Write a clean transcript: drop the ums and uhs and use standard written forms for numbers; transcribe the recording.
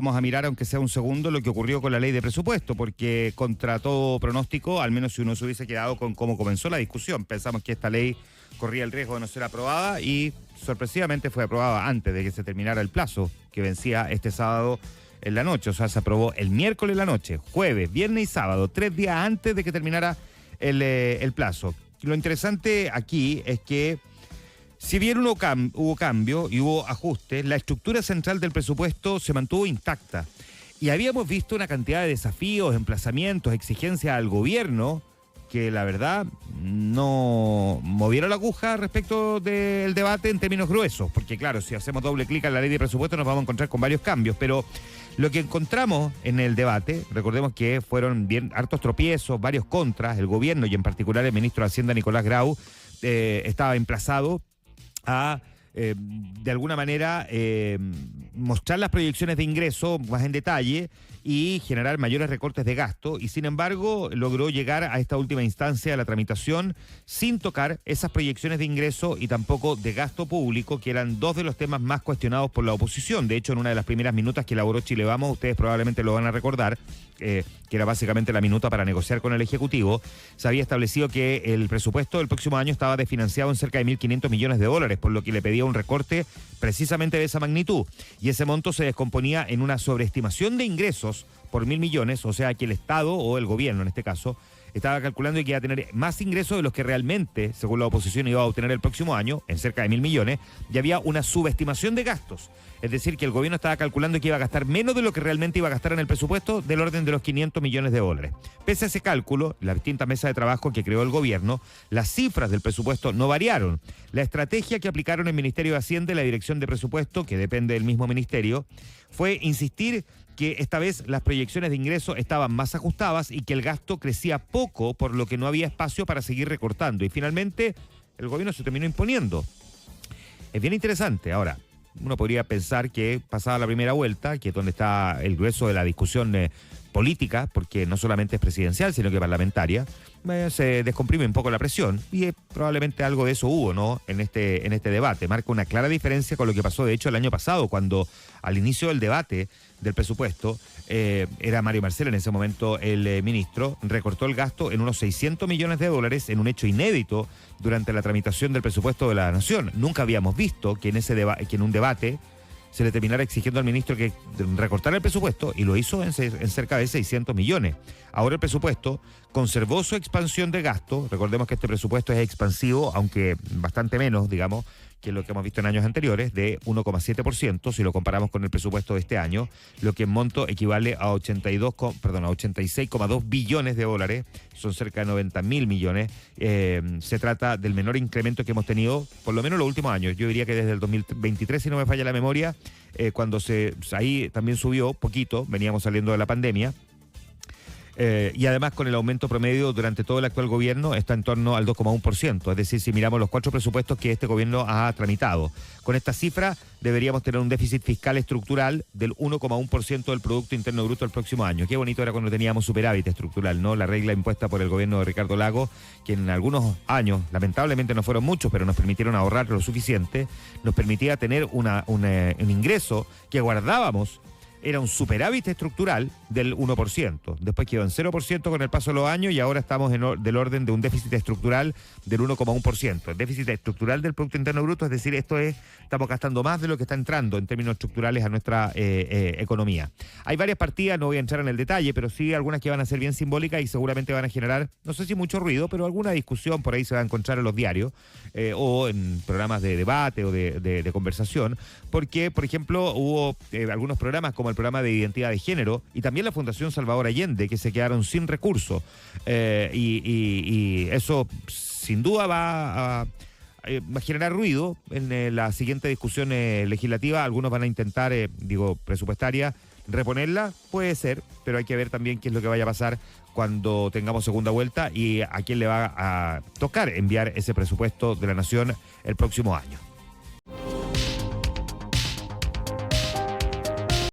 Vamos a mirar, aunque sea un segundo, lo que ocurrió con la ley de presupuesto, porque contra todo pronóstico, al menos si uno se hubiese quedado con cómo comenzó la discusión, pensamos que esta ley corría el riesgo de no ser aprobada y sorpresivamente fue aprobada antes de que se terminara el plazo que vencía este sábado en la noche. O sea, se aprobó el miércoles en la noche, jueves, viernes y sábado, 3 días antes de que terminara el plazo. Lo interesante aquí es que si bien hubo cambio y hubo ajustes, la estructura central del presupuesto se mantuvo intacta. Y habíamos visto una cantidad de desafíos, emplazamientos, exigencias al gobierno que la verdad no movieron la aguja respecto del debate en términos gruesos. Porque claro, si hacemos doble clic en la ley de presupuesto nos vamos a encontrar con varios cambios. Pero lo que encontramos en el debate, recordemos que fueron bien hartos tropiezos, varios contras. El gobierno y en particular el ministro de Hacienda, Nicolás Grau, estaba emplazado a, de alguna manera, mostrar las proyecciones de ingreso más en detalle y generar mayores recortes de gasto, y sin embargo logró llegar a esta última instancia de la tramitación sin tocar esas proyecciones de ingreso y tampoco de gasto público, que eran dos de los temas más cuestionados por la oposición. De hecho, en una de las primeras minutas que elaboró Chile Vamos, ustedes probablemente lo van a recordar, que era básicamente la minuta para negociar con el Ejecutivo, se había establecido que el presupuesto del próximo año estaba desfinanciado en cerca de 1.500 millones de dólares, por lo que le pedía un recorte precisamente de esa magnitud. Y ese monto se descomponía en una sobreestimación de ingresos por 1.000 millones, o sea que el Estado, o el gobierno en este caso, estaba calculando que iba a tener más ingresos de los que realmente, según la oposición, iba a obtener el próximo año, en cerca de 1.000 millones, y había una subestimación de gastos. Es decir, que el gobierno estaba calculando que iba a gastar menos de lo que realmente iba a gastar en el presupuesto, del orden de los 500 millones de dólares. Pese a ese cálculo, las distintas mesas de trabajo que creó el gobierno, las cifras del presupuesto no variaron. La estrategia que aplicaron el Ministerio de Hacienda y la Dirección de Presupuesto, que depende del mismo ministerio, fue insistir que esta vez las proyecciones de ingresos estaban más ajustadas y que el gasto crecía poco, por lo que no había espacio para seguir recortando. Y finalmente el gobierno se terminó imponiendo. Es bien interesante. Ahora, uno podría pensar que pasada la primera vuelta, que es donde está el grueso de la discusión política, porque no solamente es presidencial, sino que parlamentaria, se descomprime un poco la presión, y probablemente algo de eso hubo, ¿no?, en este debate. Marca una clara diferencia con lo que pasó, de hecho, el año pasado, cuando al inicio del debate del presupuesto, era Mario Marcel en ese momento el ministro, recortó el gasto en unos 600 millones de dólares, en un hecho inédito durante la tramitación del presupuesto de la Nación. Nunca habíamos visto que en un debate se le terminara exigiendo al ministro que recortara el presupuesto, y lo hizo en cerca de 600 millones. Ahora el presupuesto conservó su expansión de gasto. Recordemos que este presupuesto es expansivo, aunque bastante menos, digamos, que lo que hemos visto en años anteriores, de 1,7%, si lo comparamos con el presupuesto de este año, lo que en monto equivale a 86,2 billones de dólares, son cerca de 90.000 millones. Se trata del menor incremento que hemos tenido, por lo menos los últimos años. Yo diría que desde el 2023, si no me falla la memoria, cuando ahí también subió poquito, veníamos saliendo de la pandemia. Y además, con el aumento promedio durante todo el actual gobierno, está en torno al 2,1%. Es decir, si miramos los 4 presupuestos que este gobierno ha tramitado, con esta cifra deberíamos tener un déficit fiscal estructural del 1,1% del Producto Interno Bruto el próximo año. Qué bonito era cuando teníamos superávit estructural, ¿no? La regla impuesta por el gobierno de Ricardo Lagos, que en algunos años, lamentablemente no fueron muchos, pero nos permitieron ahorrar lo suficiente, nos permitía tener un ingreso que guardábamos. Era un superávit estructural del 1%. Después quedó en 0% con el paso de los años, y ahora estamos del orden de un déficit estructural del 1,1%. El déficit estructural del Producto Interno Bruto, es decir, estamos gastando más de lo que está entrando en términos estructurales a nuestra economía. Hay varias partidas, no voy a entrar en el detalle, pero sí algunas que van a ser bien simbólicas y seguramente van a generar, no sé si mucho ruido, pero alguna discusión por ahí se va a encontrar en los diarios o en programas de debate o de conversación, porque, por ejemplo, hubo algunos programas como el programa de identidad de género y también la Fundación Salvador Allende, que se quedaron sin recursos, y eso sin duda va a generar ruido en la siguiente discusión legislativa. Algunos van a intentar, presupuestaria, reponerla, puede ser, pero hay que ver también qué es lo que vaya a pasar cuando tengamos segunda vuelta y a quién le va a tocar enviar ese presupuesto de la Nación el próximo año.